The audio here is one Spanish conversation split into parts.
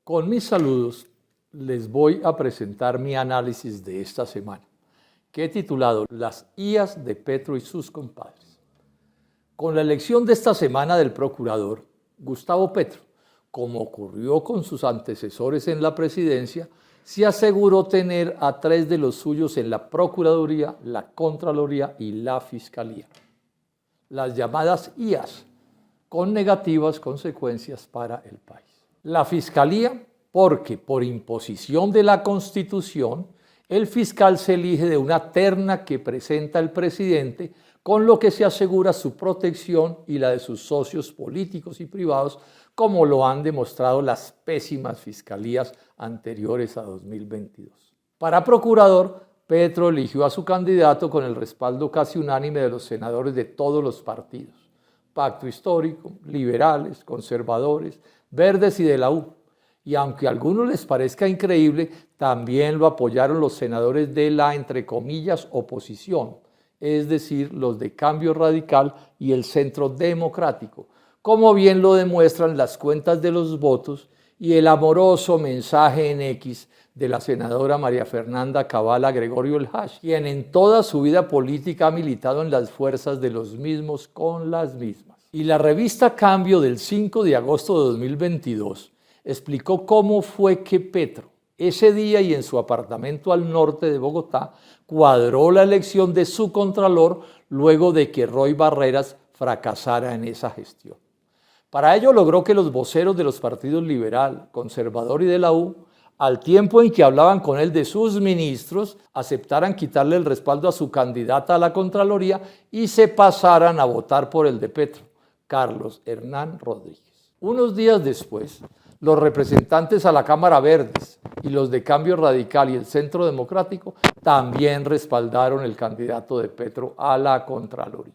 Con mis saludos les voy a presentar mi análisis de esta semana, que he titulado Las IAs de Petro y sus compadres. Con la elección de esta semana del procurador, Gustavo Petro, como ocurrió con sus antecesores en la presidencia, se aseguró tener a 3 de los suyos en la Procuraduría, la Contraloría y la Fiscalía. Las llamadas IAs, con negativas consecuencias para el país. La Fiscalía, porque por imposición de la Constitución, el fiscal se elige de una terna que presenta el presidente, con lo que se asegura su protección y la de sus socios políticos y privados, como lo han demostrado las pésimas fiscalías anteriores a 2022. Para procurador, Petro eligió a su candidato con el respaldo casi unánime de los senadores de todos los partidos: Pacto Histórico, liberales, conservadores, verdes y de la U. Y aunque a algunos les parezca increíble, también lo apoyaron los senadores de la, entre comillas, oposición, es decir, los de Cambio Radical y el Centro Democrático, como bien lo demuestran las cuentas de los votos y el amoroso mensaje en X de la senadora María Fernanda Cabal a Gregorio El Hash, quien en toda su vida política ha militado en las fuerzas de los mismos con las mismas. Y la revista Cambio del 5 de agosto de 2022 explicó cómo fue que Petro, ese día y en su apartamento al norte de Bogotá, cuadró la elección de su contralor luego de que Roy Barreras fracasara en esa gestión. Para ello logró que los voceros de los partidos liberal, conservador y de la U, al tiempo en que hablaban con él de sus ministros, aceptaran quitarle el respaldo a su candidata a la Contraloría y se pasaran a votar por el de Petro, Carlos Hernán Rodríguez. Unos días después, los representantes a la Cámara Verdes y los de Cambio Radical y el Centro Democrático también respaldaron el candidato de Petro a la Contraloría.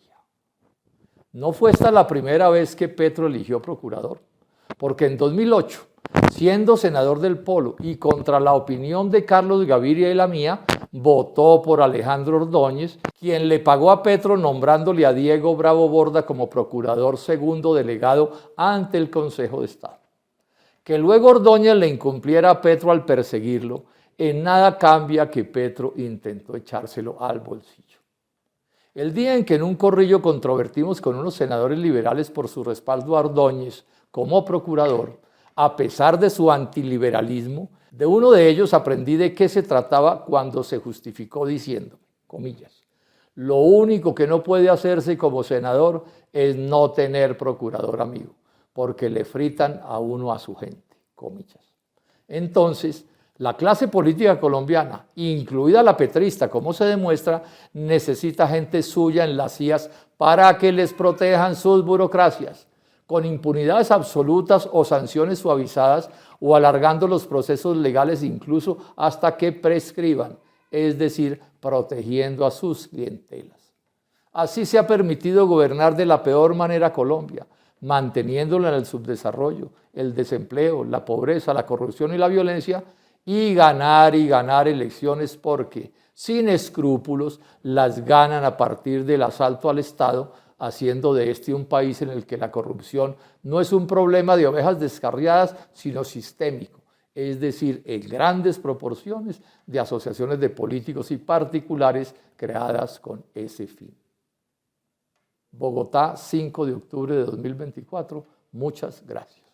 No fue esta la primera vez que Petro eligió procurador, porque en 2008, siendo senador del Polo y contra la opinión de Carlos Gaviria y la mía, votó por Alejandro Ordóñez, quien le pagó a Petro nombrándole a Diego Bravo Borda como procurador segundo delegado ante el Consejo de Estado. Que luego Ordóñez le incumpliera a Petro al perseguirlo, en nada cambia que Petro intentó echárselo al bolsillo. El día en que en un corrillo controvertimos con unos senadores liberales por su respaldo a Ordóñez como procurador, a pesar de su antiliberalismo, de uno de ellos aprendí de qué se trataba cuando se justificó diciendo, comillas, lo único que no puede hacerse como senador es no tener procurador amigo, porque le fritan a uno a su gente, comillas. Entonces, la clase política colombiana, incluida la petrista, como se demuestra, necesita gente suya en las IAs para que les protejan sus burocracias, con impunidades absolutas o sanciones suavizadas o alargando los procesos legales incluso hasta que prescriban, es decir, protegiendo a sus clientelas. Así se ha permitido gobernar de la peor manera Colombia, manteniéndola en el subdesarrollo, el desempleo, la pobreza, la corrupción y la violencia, y ganar elecciones porque, sin escrúpulos, las ganan a partir del asalto al Estado, haciendo de este un país en el que la corrupción no es un problema de ovejas descarriadas, sino sistémico, es decir, en grandes proporciones de asociaciones de políticos y particulares creadas con ese fin. Bogotá, 5 de octubre de 2024. Muchas gracias.